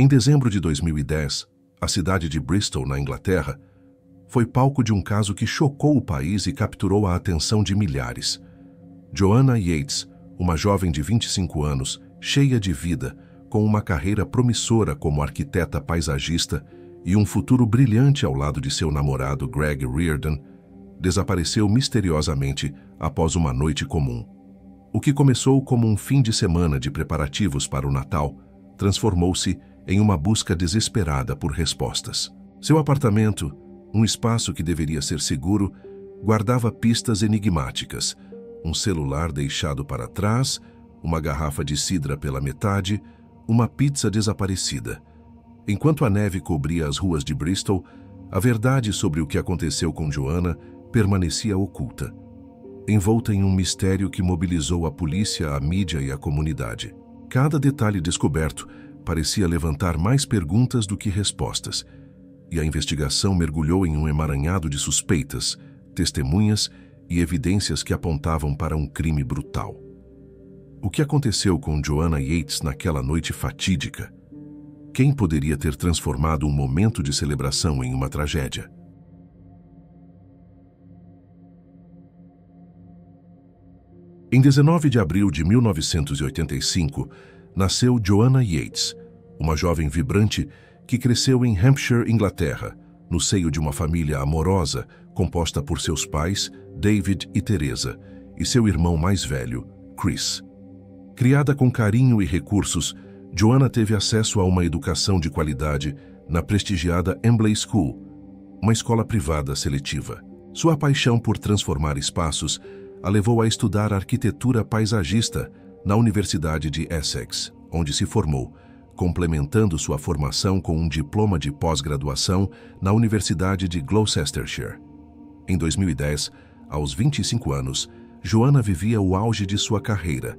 Em dezembro de 2010, a cidade de Bristol, na Inglaterra, foi palco de um caso que chocou o país e capturou a atenção de milhares. Joanna Yates, uma jovem de 25 anos, cheia de vida, com uma carreira promissora como arquiteta paisagista e um futuro brilhante ao lado de seu namorado Greg Reardon, desapareceu misteriosamente após uma noite comum. O que começou como um fim de semana de preparativos para o Natal transformou-se em uma busca desesperada por respostas. Seu apartamento, um espaço que deveria ser seguro, guardava pistas enigmáticas: um celular deixado para trás, uma garrafa de cidra pela metade, uma pizza desaparecida. Enquanto a neve cobria as ruas de Bristol, a verdade sobre o que aconteceu com Joanna permanecia oculta, envolta em um mistério que mobilizou a polícia, a mídia e a comunidade. Cada detalhe descoberto parecia levantar mais perguntas do que respostas, e a investigação mergulhou em um emaranhado de suspeitas, testemunhas e evidências que apontavam para um crime brutal. O que aconteceu com Joanna Yates naquela noite fatídica? Quem poderia ter transformado um momento de celebração em uma tragédia? Em 19 de abril de 1985, nasceu Joanna Yates, uma jovem vibrante que cresceu em Hampshire, Inglaterra, no seio de uma família amorosa composta por seus pais, David e Teresa, e seu irmão mais velho, Chris. Criada com carinho e recursos, Joanna teve acesso a uma educação de qualidade na prestigiada Embley School, uma escola privada seletiva. Sua paixão por transformar espaços a levou a estudar arquitetura paisagista na Universidade de Essex, onde se formou, complementando sua formação com um diploma de pós-graduação na Universidade de Gloucestershire. Em 2010, aos 25 anos, Joanna vivia o auge de sua carreira,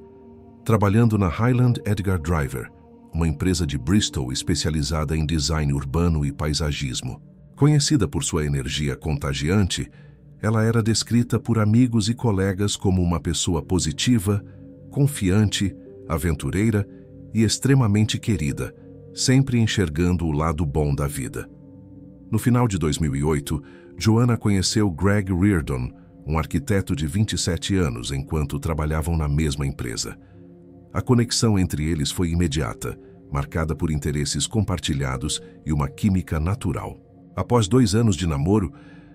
trabalhando na Highland Edgar Driver, uma empresa de Bristol especializada em design urbano e paisagismo. Conhecida por sua energia contagiante, ela era descrita por amigos e colegas como uma pessoa positiva, confiante, aventureira e extremamente querida, sempre enxergando o lado bom da vida. No final de 2008, Joanna conheceu Greg Reardon, um arquiteto de 27 anos, enquanto trabalhavam na mesma empresa. A conexão entre eles foi imediata, marcada por interesses compartilhados e uma química natural. Após 2 anos de namoro,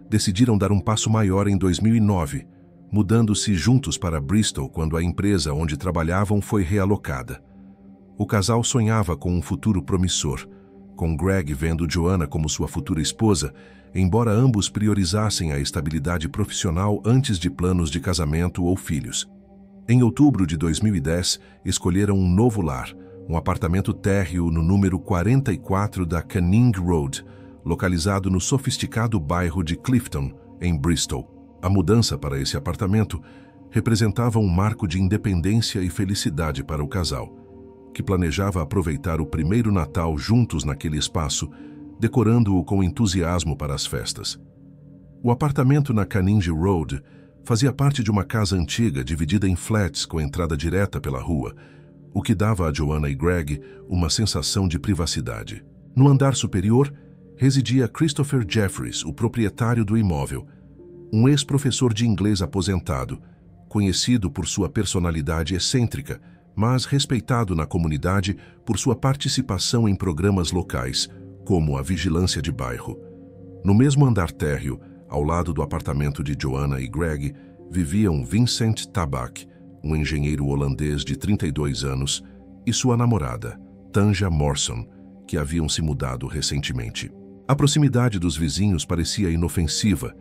decidiram dar um passo maior em 2009, mudando-se juntos para Bristol quando a empresa onde trabalhavam foi realocada. O casal sonhava com um futuro promissor, com Greg vendo Joanna como sua futura esposa, embora ambos priorizassem a estabilidade profissional antes de planos de casamento ou filhos. Em outubro de 2010, escolheram um novo lar, um apartamento térreo no número 44 da Canning Road, localizado no sofisticado bairro de Clifton, em Bristol. A mudança para esse apartamento representava um marco de independência e felicidade para o casal, que planejava aproveitar o primeiro Natal juntos naquele espaço, decorando-o com entusiasmo para as festas. O apartamento na Canning Road fazia parte de uma casa antiga dividida em flats com entrada direta pela rua, o que dava a Joanna e Greg uma sensação de privacidade. No andar superior, residia Christopher Jeffries, o proprietário do imóvel, um ex-professor de inglês aposentado, conhecido por sua personalidade excêntrica, mas respeitado na comunidade por sua participação em programas locais, como a vigilância de bairro. No mesmo andar térreo, ao lado do apartamento de Joanna e Greg, viviam Vincent Tabak, um engenheiro holandês de 32 anos, e sua namorada, Tanja Morson, que haviam se mudado recentemente. A proximidade dos vizinhos parecia inofensiva,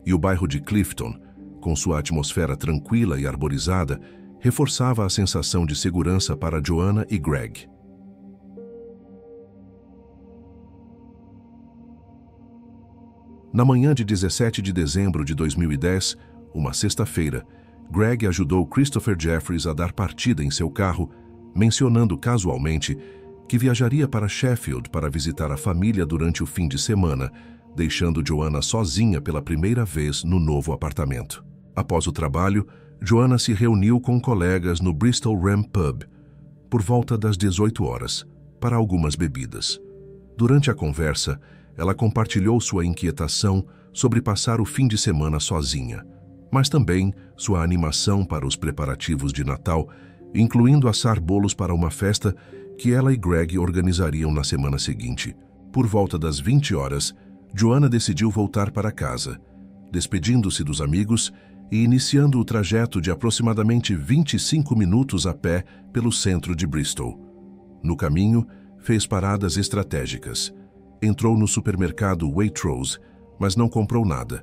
e o bairro de Clifton, com sua atmosfera tranquila e arborizada, reforçava a sensação de segurança para Joanna e Greg. Na manhã de 17 de dezembro de 2010, uma sexta-feira, Greg ajudou Christopher Jeffries a dar partida em seu carro, mencionando casualmente que viajaria para Sheffield para visitar a família durante o fim de semana, deixando Joanna sozinha pela primeira vez no novo apartamento. Após o trabalho, Joanna se reuniu com colegas no Bristol Ram Pub por volta das 18 horas, para algumas bebidas. Durante a conversa, ela compartilhou sua inquietação sobre passar o fim de semana sozinha, mas também sua animação para os preparativos de Natal, incluindo assar bolos para uma festa que ela e Greg organizariam na semana seguinte. Por volta das 20 horas, Joanna decidiu voltar para casa, despedindo-se dos amigos e iniciando o trajeto de aproximadamente 25 minutos a pé pelo centro de Bristol. No caminho, fez paradas estratégicas. Entrou no supermercado Waitrose, mas não comprou nada.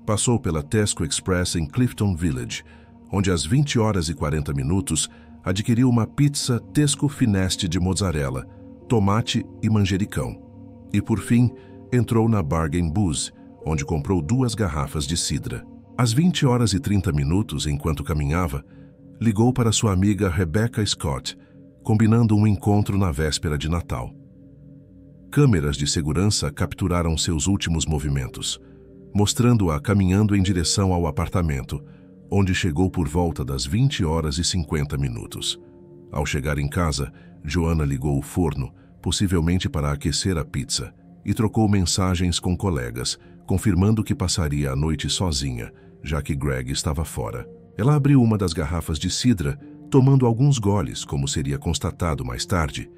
Passou pela Tesco Express em Clifton Village, onde às 20 horas e 40 minutos adquiriu uma pizza Tesco Fineste de mozzarella, tomate e manjericão. E por fim, entrou na Bargain Booze, onde comprou 2 garrafas de cidra. Às 20 horas e 30 minutos, enquanto caminhava, ligou para sua amiga Rebecca Scott, combinando um encontro na véspera de Natal. Câmeras de segurança capturaram seus últimos movimentos, mostrando-a caminhando em direção ao apartamento, onde chegou por volta das 20 horas e 50 minutos. Ao chegar em casa, Joanna ligou o forno, possivelmente para aquecer a pizza, e trocou mensagens com colegas, confirmando que passaria a noite sozinha, já que Greg estava fora. Ela abriu uma das garrafas de cidra, tomando alguns goles, como seria constatado mais tarde.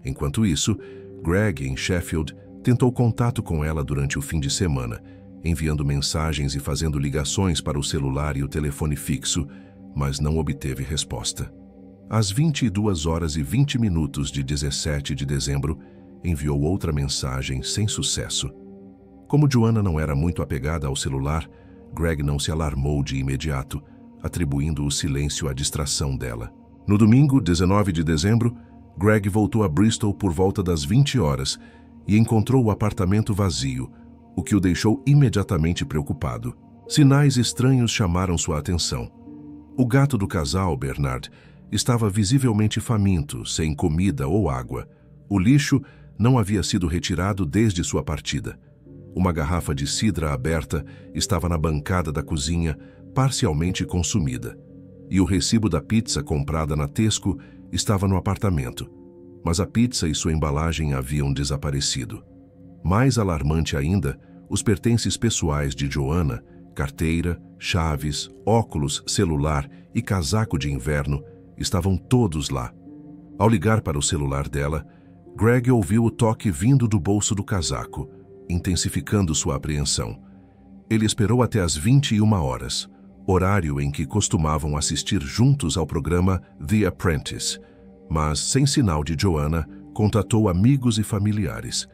Enquanto isso, Greg, em Sheffield, tentou contato com ela durante o fim de semana, enviando mensagens e fazendo ligações para o celular e o telefone fixo, mas não obteve resposta. Às 22 horas e 20 minutos de 17 de dezembro, enviou outra mensagem sem sucesso. Como Joanna não era muito apegada ao celular, Greg não se alarmou de imediato, atribuindo o silêncio à distração dela. No domingo, 19 de dezembro, Greg voltou a Bristol por volta das 20 horas e encontrou o apartamento vazio, o que o deixou imediatamente preocupado. Sinais estranhos chamaram sua atenção. O gato do casal, Bernard, estava visivelmente faminto, sem comida ou água. O lixo não havia sido retirado desde sua partida. Uma garrafa de cidra aberta estava na bancada da cozinha, parcialmente consumida. E o recibo da pizza comprada na Tesco estava no apartamento. Mas a pizza e sua embalagem haviam desaparecido. Mais alarmante ainda, os pertences pessoais de Joanna, carteira, chaves, óculos, celular e casaco de inverno, estavam todos lá. Ao ligar para o celular dela, Greg ouviu o toque vindo do bolso do casaco, intensificando sua apreensão. Ele esperou até às 21 horas, horário em que costumavam assistir juntos ao programa The Apprentice, mas, sem sinal de Joanna, contatou amigos e familiares.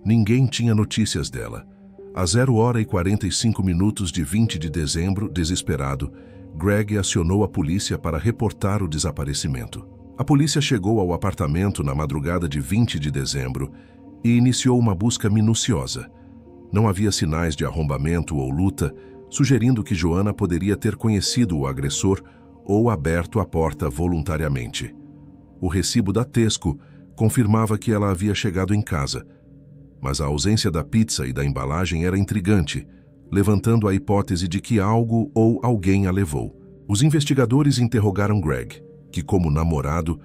Ninguém tinha notícias dela. Às 0h45 de 20 de dezembro, desesperado, Greg acionou a polícia para reportar o desaparecimento. A polícia chegou ao apartamento na madrugada de 20 de dezembro e iniciou uma busca minuciosa. Não havia sinais de arrombamento ou luta, sugerindo que Joanna poderia ter conhecido o agressor ou aberto a porta voluntariamente. O recibo da Tesco confirmava que ela havia chegado em casa, mas a ausência da pizza e da embalagem era intrigante, levantando a hipótese de que algo ou alguém a levou. Os investigadores interrogaram Greg, que, como namorado,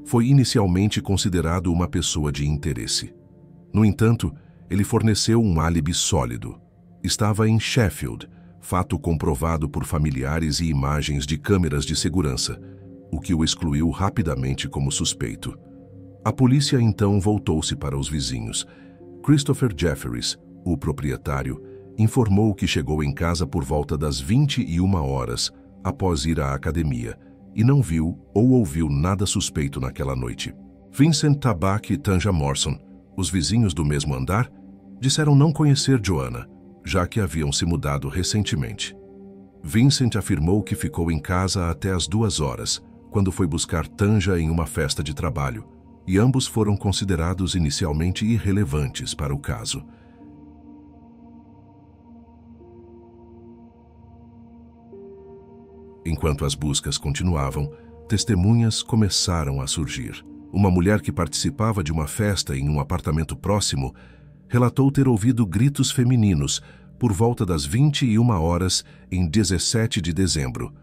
foi inicialmente considerado uma pessoa de interesse. No entanto, ele forneceu um álibi sólido. Estava em Sheffield, fato comprovado por familiares e imagens de câmeras de segurança, o que o excluiu rapidamente como suspeito. A polícia então voltou-se para os vizinhos. Christopher Jefferies, o proprietário, informou que chegou em casa por volta das 21 horas, após ir à academia, e não viu ou ouviu nada suspeito naquela noite. Vincent Tabak e Tanja Morrison, os vizinhos do mesmo andar, disseram não conhecer Joanna, já que haviam se mudado recentemente. Vincent afirmou que ficou em casa até as 2 horas, quando foi buscar Tanja em uma festa de trabalho, e ambos foram considerados inicialmente irrelevantes para o caso. Enquanto as buscas continuavam, testemunhas começaram a surgir. Uma mulher que participava de uma festa em um apartamento próximo relatou ter ouvido gritos femininos por volta das 21 horas em 17 de dezembro,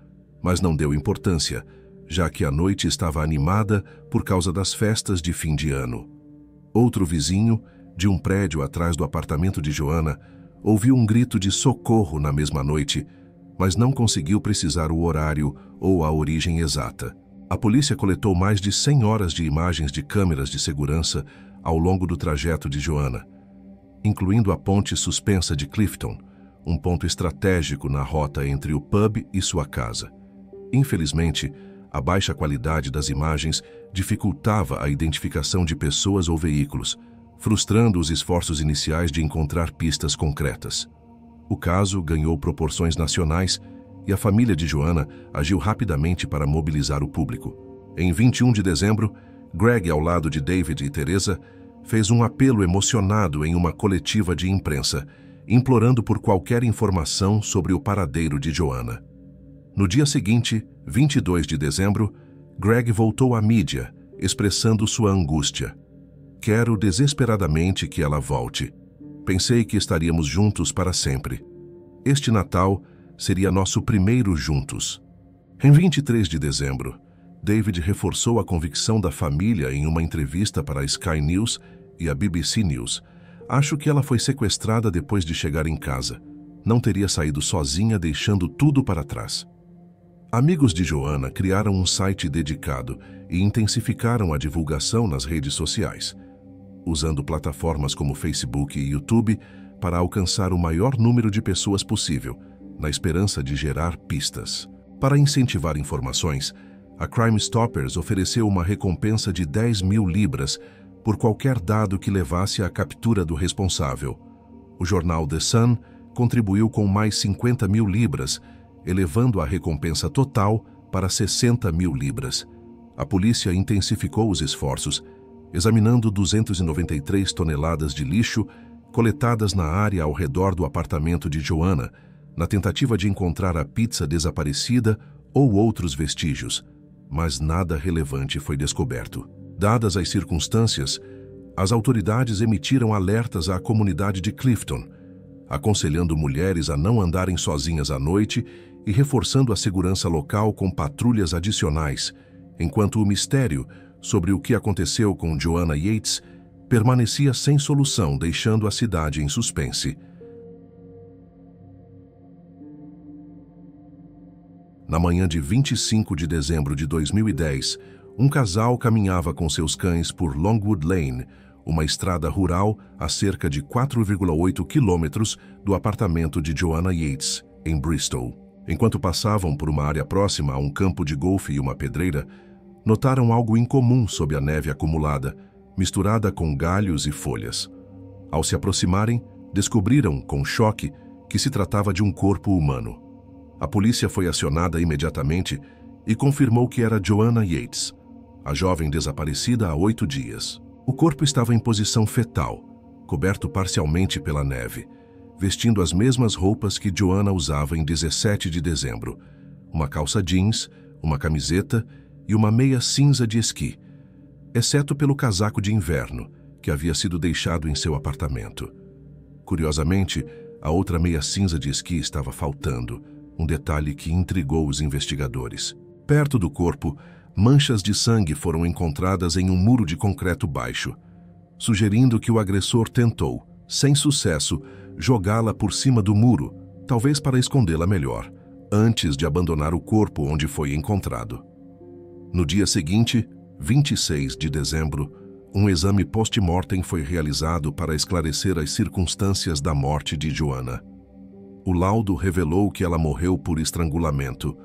mas não deu importância, já que a noite estava animada por causa das festas de fim de ano. Outro vizinho, de um prédio atrás do apartamento de Joanna, ouviu um grito de socorro na mesma noite, mas não conseguiu precisar o horário ou a origem exata. A polícia coletou mais de 100 horas de imagens de câmeras de segurança ao longo do trajeto de Joanna, incluindo a ponte suspensa de Clifton, um ponto estratégico na rota entre o pub e sua casa. Infelizmente, a baixa qualidade das imagens dificultava a identificação de pessoas ou veículos, frustrando os esforços iniciais de encontrar pistas concretas. O caso ganhou proporções nacionais e a família de Joanna agiu rapidamente para mobilizar o público. Em 21 de dezembro, Greg, ao lado de David e Teresa, fez um apelo emocionado em uma coletiva de imprensa, implorando por qualquer informação sobre o paradeiro de Joanna. No dia seguinte, 22 de dezembro, Greg voltou à mídia, expressando sua angústia. Quero desesperadamente que ela volte. Pensei que estaríamos juntos para sempre. Este Natal seria nosso primeiro juntos. Em 23 de dezembro, David reforçou a convicção da família em uma entrevista para a Sky News e a BBC News. Acho que ela foi sequestrada depois de chegar em casa. Não teria saído sozinha, deixando tudo para trás. Amigos de Joanna criaram um site dedicado e intensificaram a divulgação nas redes sociais, usando plataformas como Facebook e YouTube para alcançar o maior número de pessoas possível, na esperança de gerar pistas. Para incentivar informações, a Crime Stoppers ofereceu uma recompensa de 10 mil libras por qualquer dado que levasse à captura do responsável. O jornal The Sun contribuiu com mais 50 mil libras, elevando a recompensa total para 60 mil libras. A polícia intensificou os esforços, examinando 293 toneladas de lixo coletadas na área ao redor do apartamento de Joanna, na tentativa de encontrar a pizza desaparecida ou outros vestígios, mas nada relevante foi descoberto. Dadas as circunstâncias, as autoridades emitiram alertas à comunidade de Clifton, aconselhando mulheres a não andarem sozinhas à noite e reforçando a segurança local com patrulhas adicionais, enquanto o mistério sobre o que aconteceu com Joanna Yates permanecia sem solução, deixando a cidade em suspense. Na manhã de 25 de dezembro de 2010, um casal caminhava com seus cães por Longwood Lane, uma estrada rural a cerca de 4,8 quilômetros do apartamento de Joanna Yates, em Bristol. Enquanto passavam por uma área próxima a um campo de golfe e uma pedreira, notaram algo incomum sob a neve acumulada, misturada com galhos e folhas. Ao se aproximarem, descobriram, com choque, que se tratava de um corpo humano. A polícia foi acionada imediatamente e confirmou que era Joanna Yates, a jovem desaparecida há 8 dias. O corpo estava em posição fetal, coberto parcialmente pela neve, vestindo as mesmas roupas que Joanna usava em 17 de dezembro, uma calça jeans, uma camiseta e uma meia cinza de esqui, exceto pelo casaco de inverno, que havia sido deixado em seu apartamento. Curiosamente, a outra meia cinza de esqui estava faltando, um detalhe que intrigou os investigadores. Perto do corpo, manchas de sangue foram encontradas em um muro de concreto baixo, sugerindo que o agressor tentou, sem sucesso, jogá-la por cima do muro, talvez para escondê-la melhor, antes de abandonar o corpo onde foi encontrado. No dia seguinte, 26 de dezembro, um exame post-mortem foi realizado para esclarecer as circunstâncias da morte de Joanna. O laudo revelou que ela morreu por estrangulamento,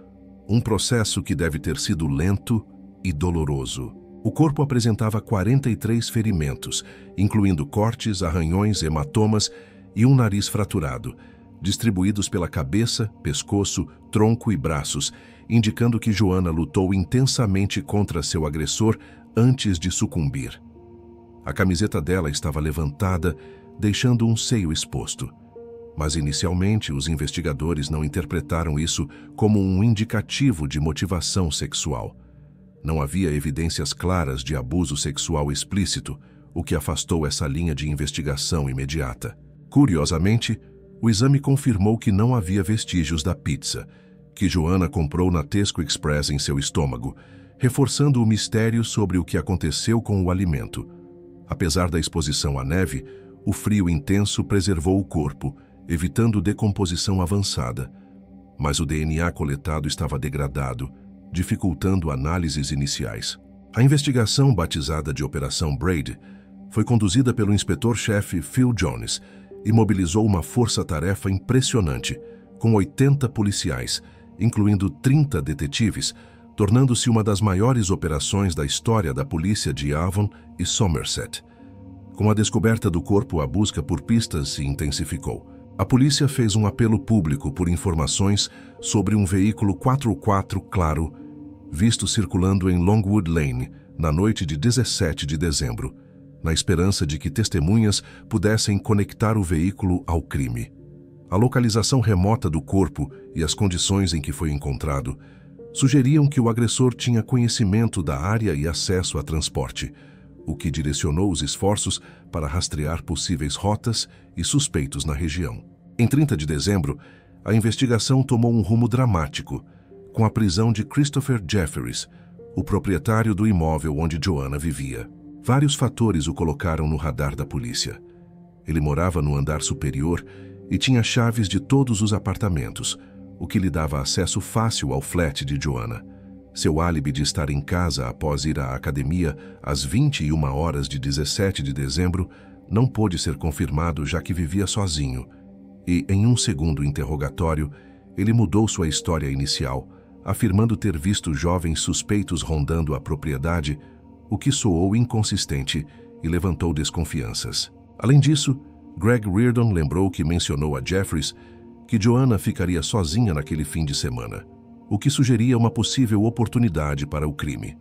um processo que deve ter sido lento e doloroso. O corpo apresentava 43 ferimentos, incluindo cortes, arranhões, hematomas e um nariz fraturado, distribuídos pela cabeça, pescoço, tronco e braços, indicando que Joanna lutou intensamente contra seu agressor antes de sucumbir. A camiseta dela estava levantada, deixando um seio exposto. Mas inicialmente os investigadores não interpretaram isso como um indicativo de motivação sexual. Não havia evidências claras de abuso sexual explícito, o que afastou essa linha de investigação imediata. Curiosamente, o exame confirmou que não havia vestígios da pizza, que Joanna comprou na Tesco Express em seu estômago, reforçando o mistério sobre o que aconteceu com o alimento. Apesar da exposição à neve, o frio intenso preservou o corpo, evitando decomposição avançada. Mas o DNA coletado estava degradado, dificultando análises iniciais. A investigação, batizada de Operação Braid, foi conduzida pelo inspetor-chefe Phil Jones e mobilizou uma força-tarefa impressionante, com 80 policiais, incluindo 30 detetives, tornando-se uma das maiores operações da história da polícia de Avon e Somerset. Com a descoberta do corpo, a busca por pistas se intensificou. A polícia fez um apelo público por informações sobre um veículo 4x4 claro, visto circulando em Longwood Lane, na noite de 17 de dezembro, na esperança de que testemunhas pudessem conectar o veículo ao crime. A localização remota do corpo e as condições em que foi encontrado sugeriam que o agressor tinha conhecimento da área e acesso a transporte, o que direcionou os esforços para rastrear possíveis rotas e suspeitos na região. Em 30 de dezembro, a investigação tomou um rumo dramático, com a prisão de Christopher Jefferies, o proprietário do imóvel onde Joanna vivia. Vários fatores o colocaram no radar da polícia. Ele morava no andar superior e tinha chaves de todos os apartamentos, o que lhe dava acesso fácil ao flat de Joanna. Seu álibi de estar em casa após ir à academia às 21 horas de 17 de dezembro não pôde ser confirmado, já que vivia sozinho. E, em um segundo interrogatório, ele mudou sua história inicial, afirmando ter visto jovens suspeitos rondando a propriedade, o que soou inconsistente e levantou desconfianças. Além disso, Greg Reardon lembrou que mencionou a Jefferies que Joanna ficaria sozinha naquele fim de semana, o que sugeria uma possível oportunidade para o crime.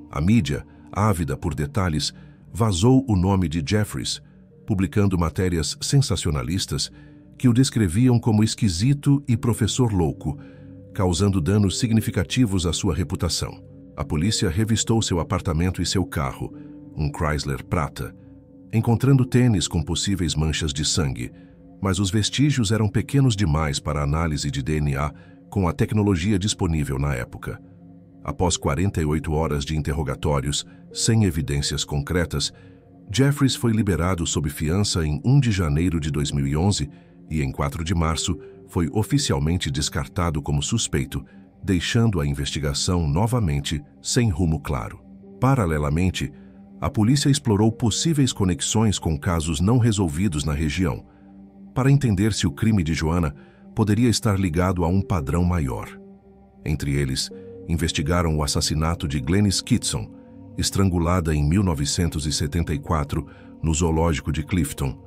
A mídia, ávida por detalhes, vazou o nome de Jefferies, publicando matérias sensacionalistas que o descreviam como esquisito e professor louco, causando danos significativos à sua reputação. A polícia revistou seu apartamento e seu carro, um Chrysler prata, encontrando tênis com possíveis manchas de sangue, mas os vestígios eram pequenos demais para análise de DNA com a tecnologia disponível na época. Após 48 horas de interrogatórios, sem evidências concretas, Jefferies foi liberado sob fiança em 1 de janeiro de 2011 e, em 4 de março, foi oficialmente descartado como suspeito, deixando a investigação novamente sem rumo claro. Paralelamente, a polícia explorou possíveis conexões com casos não resolvidos na região, para entender se o crime de Joanna poderia estar ligado a um padrão maior. Entre eles, investigaram o assassinato de Glenys Kitson, estrangulada em 1974 no zoológico de Clifton,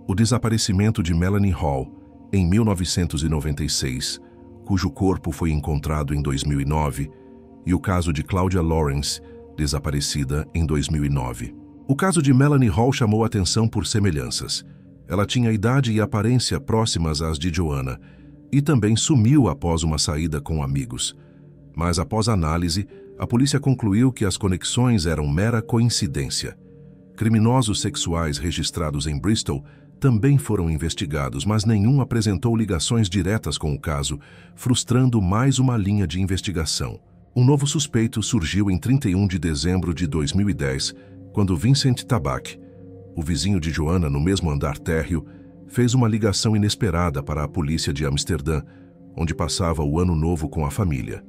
o desaparecimento de Melanie Hall, em 1996, cujo corpo foi encontrado em 2009, e o caso de Claudia Lawrence, desaparecida em 2009. O caso de Melanie Hall chamou atenção por semelhanças. Ela tinha idade e aparência próximas às de Joanna e também sumiu após uma saída com amigos. Mas após análise, a polícia concluiu que as conexões eram mera coincidência. Criminosos sexuais registrados em Bristol também foram investigados, mas nenhum apresentou ligações diretas com o caso, frustrando mais uma linha de investigação. Um novo suspeito surgiu em 31 de dezembro de 2010, quando Vincent Tabak, o vizinho de Joanna no mesmo andar térreo, fez uma ligação inesperada para a polícia de Amsterdã, onde passava o ano novo com a família.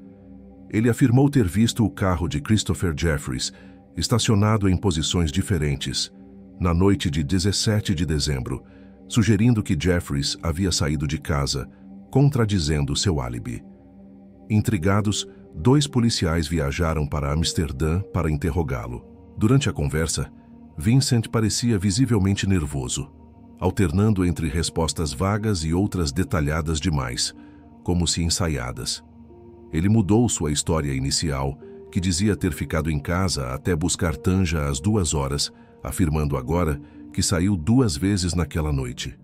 Ele afirmou ter visto o carro de Christopher Jefferies estacionado em posições diferentes, na noite de 17 de dezembro, sugerindo que Jefferies havia saído de casa, contradizendo seu álibi. Intrigados, 2 policiais viajaram para Amsterdã para interrogá-lo. Durante a conversa, Vincent parecia visivelmente nervoso, alternando entre respostas vagas e outras detalhadas demais, como se ensaiadas. Ele mudou sua história inicial, que dizia ter ficado em casa até buscar Tanja às 2 horas, afirmando agora que saiu 2 vezes naquela noite.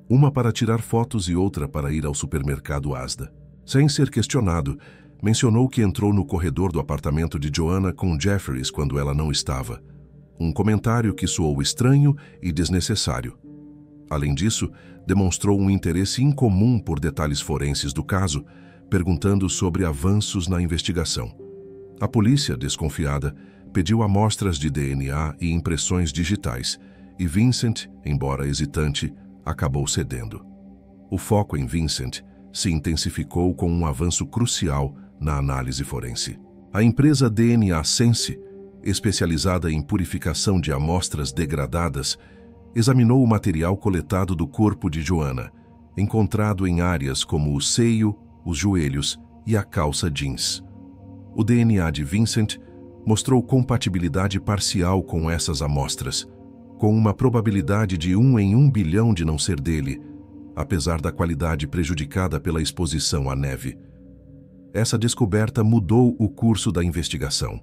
Uma para tirar fotos e outra para ir ao supermercado Asda. Sem ser questionado, mencionou que entrou no corredor do apartamento de Joanna com Jefferies quando ela não estava. Um comentário que soou estranho e desnecessário. Além disso, demonstrou um interesse incomum por detalhes forenses do caso, perguntando sobre avanços na investigação. A polícia, desconfiada, pediu amostras de DNA e impressões digitais, e Vincent, embora hesitante, acabou cedendo. O foco em Vincent se intensificou com um avanço crucial na análise forense. A empresa DNA Sense, especializada em purificação de amostras degradadas, examinou o material coletado do corpo de Joanna, encontrado em áreas como o seio, os joelhos e a calça jeans. O DNA de Vincent mostrou compatibilidade parcial com essas amostras, com uma probabilidade de 1 em 1 bilhão de não ser dele, apesar da qualidade prejudicada pela exposição à neve. Essa descoberta mudou o curso da investigação.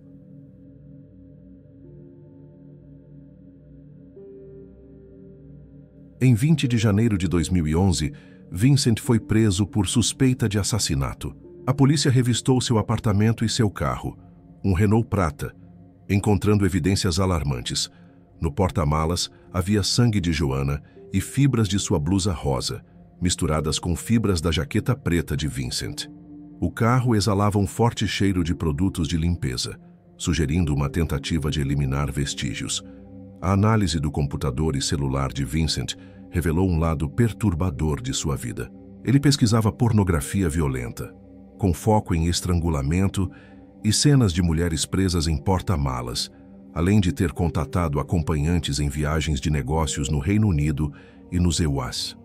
Em 20 de janeiro de 2011, Vincent foi preso por suspeita de assassinato. A polícia revistou seu apartamento e seu carro, um Renault Prata, encontrando evidências alarmantes. No porta-malas havia sangue de Joanna e fibras de sua blusa rosa, misturadas com fibras da jaqueta preta de Vincent. O carro exalava um forte cheiro de produtos de limpeza, sugerindo uma tentativa de eliminar vestígios. A análise do computador e celular de Vincent revelou um lado perturbador de sua vida. Ele pesquisava pornografia violenta, com foco em estrangulamento e cenas de mulheres presas em porta-malas, além de ter contatado acompanhantes em viagens de negócios no Reino Unido e nos EUAs.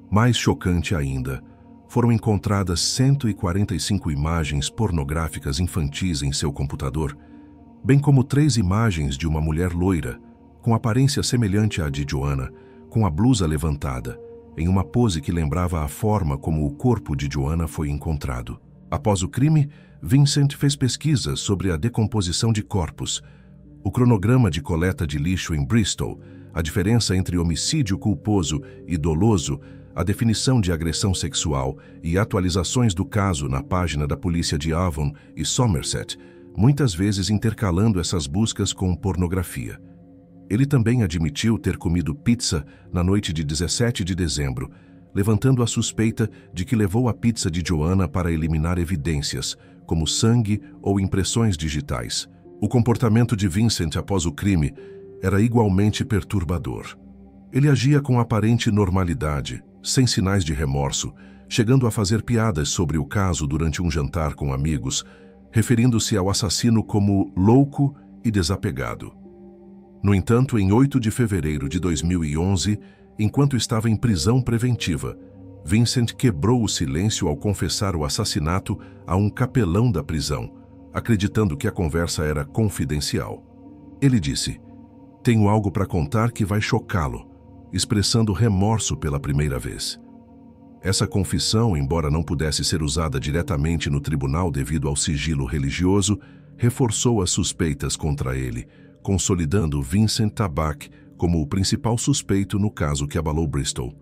Mais chocante ainda, foram encontradas 145 imagens pornográficas infantis em seu computador, bem como 3 imagens de uma mulher loira, com aparência semelhante à de Joanna, com a blusa levantada, em uma pose que lembrava a forma como o corpo de Joanna foi encontrado. Após o crime, Vincent fez pesquisas sobre a decomposição de corpos, o cronograma de coleta de lixo em Bristol, a diferença entre homicídio culposo e doloso, a definição de agressão sexual e atualizações do caso na página da polícia de Avon e Somerset, muitas vezes intercalando essas buscas com pornografia. Ele também admitiu ter comido pizza na noite de 17 de dezembro, levantando a suspeita de que levou a pizza de Joanna para eliminar evidências, como sangue ou impressões digitais. O comportamento de Vincent após o crime era igualmente perturbador. Ele agia com aparente normalidade, sem sinais de remorso, chegando a fazer piadas sobre o caso durante um jantar com amigos, referindo-se ao assassino como louco e desapegado. No entanto, em 8 de fevereiro de 2011, enquanto estava em prisão preventiva, Vincent quebrou o silêncio ao confessar o assassinato a um capelão da prisão, acreditando que a conversa era confidencial. Ele disse: "Tenho algo para contar que vai chocá-lo", expressando remorso pela primeira vez. Essa confissão, embora não pudesse ser usada diretamente no tribunal devido ao sigilo religioso, reforçou as suspeitas contra ele, consolidando Vincent Tabak como o principal suspeito no caso que abalou Bristol.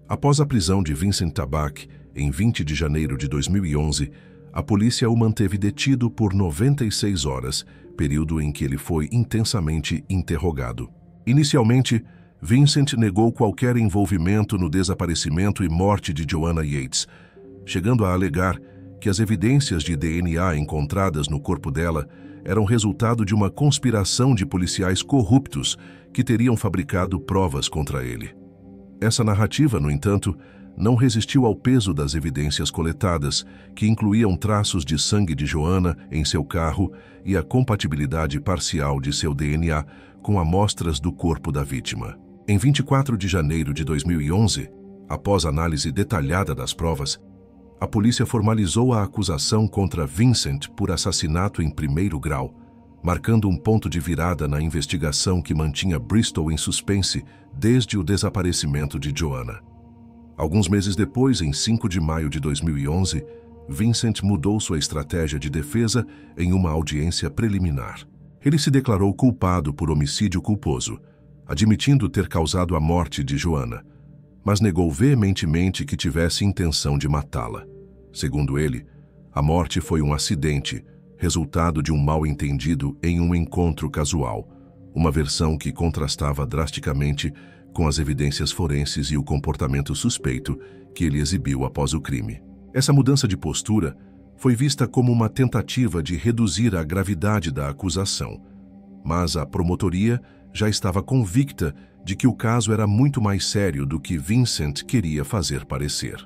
Após a prisão de Vincent Tabak, em 20 de janeiro de 2011, a polícia o manteve detido por 96 horas, período em que ele foi intensamente interrogado. Inicialmente, Vincent negou qualquer envolvimento no desaparecimento e morte de Joanna Yates, chegando a alegar que as evidências de DNA encontradas no corpo dela eram resultado de uma conspiração de policiais corruptos que teriam fabricado provas contra ele. Essa narrativa, no entanto, não resistiu ao peso das evidências coletadas, que incluíam traços de sangue de Joanna em seu carro e a compatibilidade parcial de seu DNA com amostras do corpo da vítima. Em 24 de janeiro de 2011, após análise detalhada das provas, a polícia formalizou a acusação contra Vincent por assassinato em primeiro grau, marcando um ponto de virada na investigação que mantinha Bristol em suspense desde o desaparecimento de Joanna. Alguns meses depois, em 5 de maio de 2011, Vincent mudou sua estratégia de defesa em uma audiência preliminar. Ele se declarou culpado por homicídio culposo, admitindo ter causado a morte de Joanna, mas negou veementemente que tivesse intenção de matá-la. Segundo ele, a morte foi um acidente, resultado de um mal-entendido em um encontro casual, uma versão que contrastava drasticamente com as evidências forenses e o comportamento suspeito que ele exibiu após o crime. Essa mudança de postura foi vista como uma tentativa de reduzir a gravidade da acusação, mas a promotoria já estava convicta de que o caso era muito mais sério do que Vincent queria fazer parecer.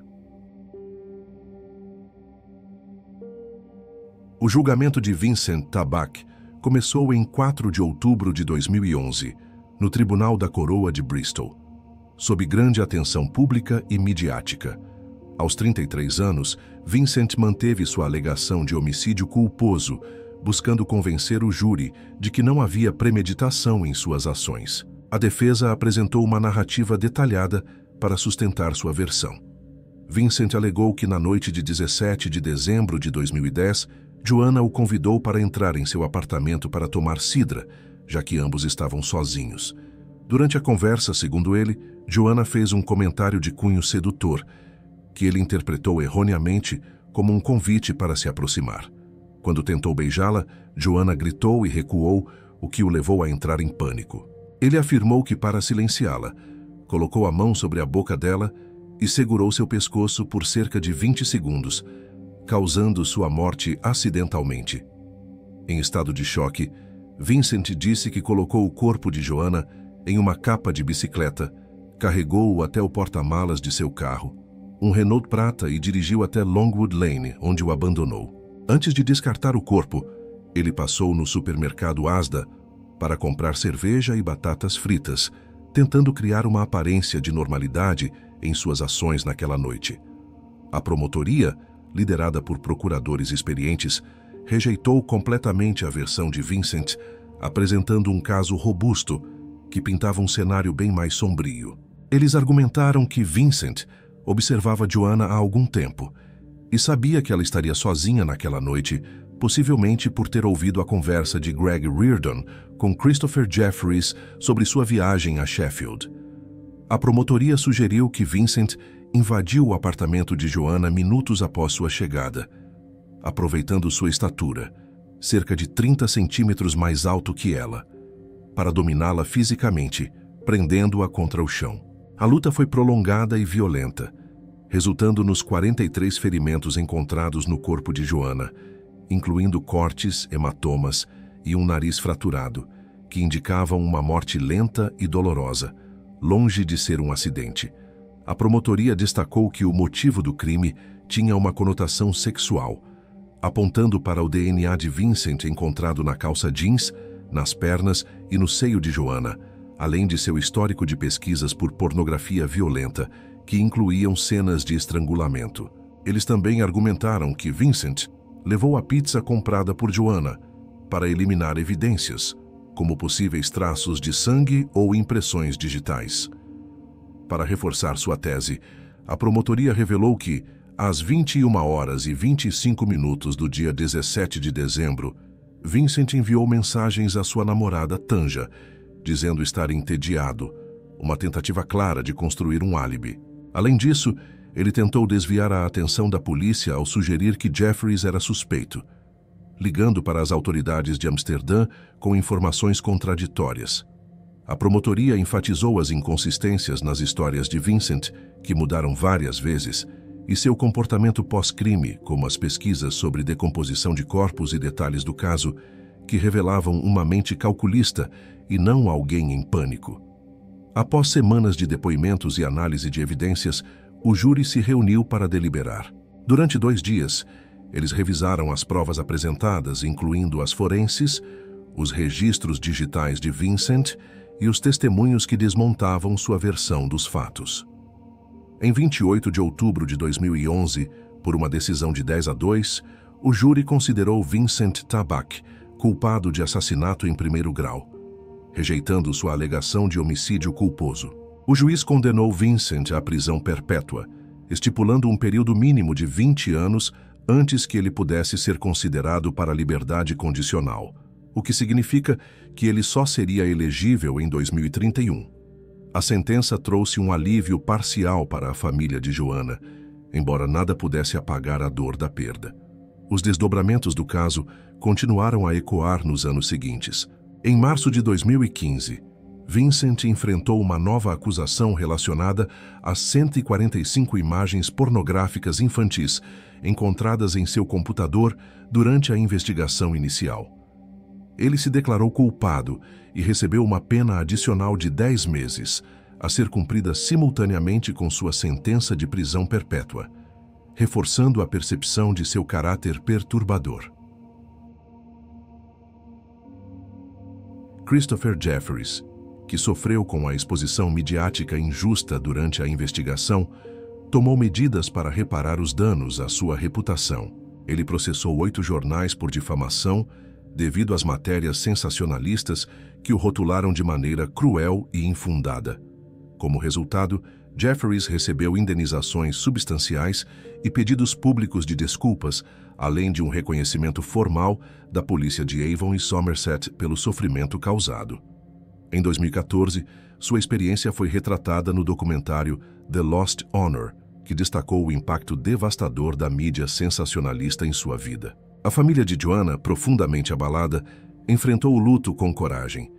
O julgamento de Vincent Tabak começou em 4 de outubro de 2011, no Tribunal da Coroa de Bristol, sob grande atenção pública e midiática. Aos 33 anos, Vincent manteve sua alegação de homicídio culposo, buscando convencer o júri de que não havia premeditação em suas ações. A defesa apresentou uma narrativa detalhada para sustentar sua versão. Vincent alegou que na noite de 17 de dezembro de 2010, Joanna o convidou para entrar em seu apartamento para tomar cidra, já que ambos estavam sozinhos. Durante a conversa, segundo ele, Joanna fez um comentário de cunho sedutor, que ele interpretou erroneamente como um convite para se aproximar. Quando tentou beijá-la, Joanna gritou e recuou, o que o levou a entrar em pânico. Ele afirmou que, para silenciá-la, colocou a mão sobre a boca dela e segurou seu pescoço por cerca de 20 segundos, causando sua morte acidentalmente. Em estado de choque, Vincent disse que colocou o corpo de Joanna em uma capa de bicicleta, carregou-o até o porta-malas de seu carro, um Renault prata, e dirigiu até Longwood Lane, onde o abandonou. Antes de descartar o corpo, ele passou no supermercado Asda para comprar cerveja e batatas fritas, tentando criar uma aparência de normalidade em suas ações naquela noite. A promotoria, liderada por procuradores experientes, rejeitou completamente a versão de Vincent, apresentando um caso robusto que pintava um cenário bem mais sombrio. Eles argumentaram que Vincent observava Joanna há algum tempo e sabia que ela estaria sozinha naquela noite, possivelmente por ter ouvido a conversa de Greg Reardon com Christopher Jeffries sobre sua viagem a Sheffield. A promotoria sugeriu que Vincent invadiu o apartamento de Joanna minutos após sua chegada, aproveitando sua estatura, cerca de 30 centímetros mais alto que ela, para dominá-la fisicamente, prendendo-a contra o chão. A luta foi prolongada e violenta, resultando nos 43 ferimentos encontrados no corpo de Joanna, incluindo cortes, hematomas e um nariz fraturado, que indicavam uma morte lenta e dolorosa, longe de ser um acidente. A promotoria destacou que o motivo do crime tinha uma conotação sexual, apontando para o DNA de Vincent encontrado na calça jeans, nas pernas e no seio de Joanna, além de seu histórico de pesquisas por pornografia violenta, que incluíam cenas de estrangulamento. Eles também argumentaram que Vincent levou a pizza comprada por Joanna para eliminar evidências, como possíveis traços de sangue ou impressões digitais. Para reforçar sua tese, a promotoria revelou que, às 21h25 do dia 17 de dezembro, Vincent enviou mensagens à sua namorada Tanja, dizendo estar entediado, uma tentativa clara de construir um álibi. Além disso, ele tentou desviar a atenção da polícia ao sugerir que Jeffries era suspeito, ligando para as autoridades de Amsterdã com informações contraditórias. A promotoria enfatizou as inconsistências nas histórias de Vincent, que mudaram várias vezes, e seu comportamento pós-crime, como as pesquisas sobre decomposição de corpos e detalhes do caso, que revelavam uma mente calculista e não alguém em pânico. Após semanas de depoimentos e análise de evidências, o júri se reuniu para deliberar. Durante 2 dias, eles revisaram as provas apresentadas, incluindo as forenses, os registros digitais de Vincent e os testemunhos que desmontavam sua versão dos fatos. Em 28 de outubro de 2011, por uma decisão de 10-2, o júri considerou Vincent Tabak culpado de assassinato em primeiro grau, rejeitando sua alegação de homicídio culposo. O juiz condenou Vincent à prisão perpétua, estipulando um período mínimo de 20 anos antes que ele pudesse ser considerado para liberdade condicional, o que significa que ele só seria elegível em 2031. A sentença trouxe um alívio parcial para a família de Joanna, embora nada pudesse apagar a dor da perda. Os desdobramentos do caso continuaram a ecoar nos anos seguintes. Em março de 2015, Vincent enfrentou uma nova acusação relacionada às 145 imagens pornográficas infantis encontradas em seu computador durante a investigação inicial. Ele se declarou culpado e recebeu uma pena adicional de 10 meses, a ser cumprida simultaneamente com sua sentença de prisão perpétua, reforçando a percepção de seu caráter perturbador. Christopher Jeffries, que sofreu com a exposição midiática injusta durante a investigação, tomou medidas para reparar os danos à sua reputação. Ele processou 8 jornais por difamação devido às matérias sensacionalistas que o rotularam de maneira cruel e infundada. Como resultado, Jeffries recebeu indenizações substanciais e pedidos públicos de desculpas, além de um reconhecimento formal da polícia de Avon e Somerset pelo sofrimento causado. Em 2014, sua experiência foi retratada no documentário The Lost Honor, que destacou o impacto devastador da mídia sensacionalista em sua vida. A família de Joanna, profundamente abalada, enfrentou o luto com coragem,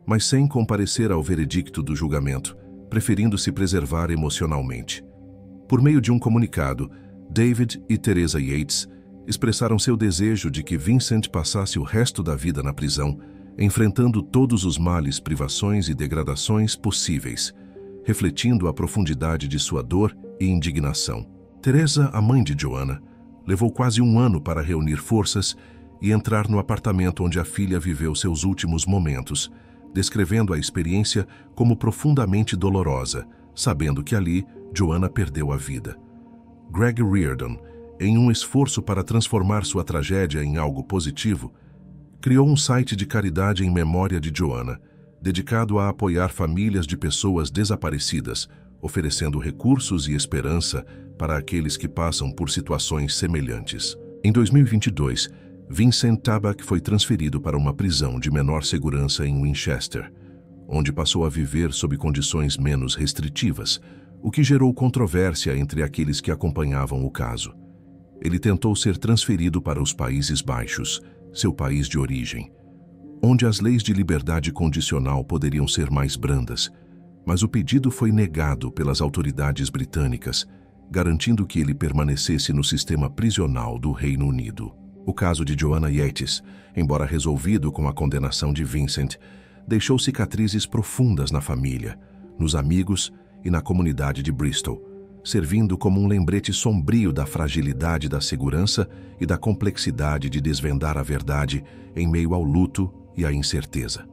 mas sem comparecer ao veredicto do julgamento, preferindo se preservar emocionalmente. Por meio de um comunicado, David e Teresa Yates expressaram seu desejo de que Vincent passasse o resto da vida na prisão, enfrentando todos os males, privações e degradações possíveis, refletindo a profundidade de sua dor e indignação. Teresa, a mãe de Joanna, levou quase um ano para reunir forças e entrar no apartamento onde a filha viveu seus últimos momentos, descrevendo a experiência como profundamente dolorosa, sabendo que ali Joanna perdeu a vida. Greg Reardon, em um esforço para transformar sua tragédia em algo positivo, criou um site de caridade em memória de Joanna, dedicado a apoiar famílias de pessoas desaparecidas, oferecendo recursos e esperança para aqueles que passam por situações semelhantes. Em 2022, Vincent Tabak foi transferido para uma prisão de menor segurança em Winchester, onde passou a viver sob condições menos restritivas, o que gerou controvérsia entre aqueles que acompanhavam o caso. Ele tentou ser transferido para os Países Baixos, seu país de origem, onde as leis de liberdade condicional poderiam ser mais brandas, mas o pedido foi negado pelas autoridades britânicas, garantindo que ele permanecesse no sistema prisional do Reino Unido. O caso de Joanna Yates, embora resolvido com a condenação de Vincent, deixou cicatrizes profundas na família, nos amigos e na comunidade de Bristol, servindo como um lembrete sombrio da fragilidade da segurança e da complexidade de desvendar a verdade em meio ao luto e à incerteza.